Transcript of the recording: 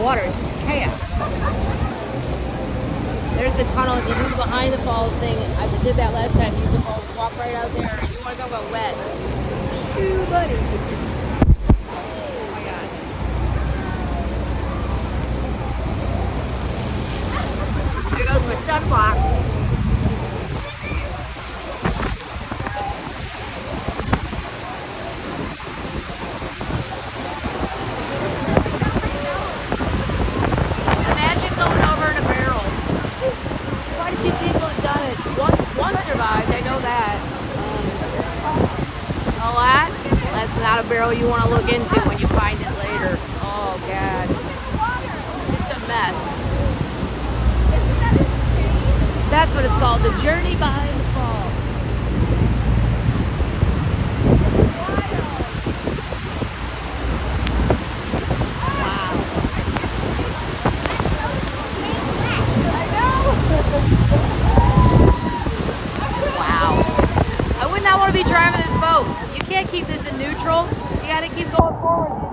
water. It's just chaos. There's the tunnel. If you do the behind the falls thing, I did that last time. You can walk right out there. You want to talk about wet? Shoo, buddy. Oh my gosh. There goes my sunblock. That's not a barrel you want to look into when you find it later. Oh God. Just a mess. That's what it's called, the journey behind the falls. Wow. Wow. I would not want to be driving this boat. You can't keep this in neutral. You got to keep going forward.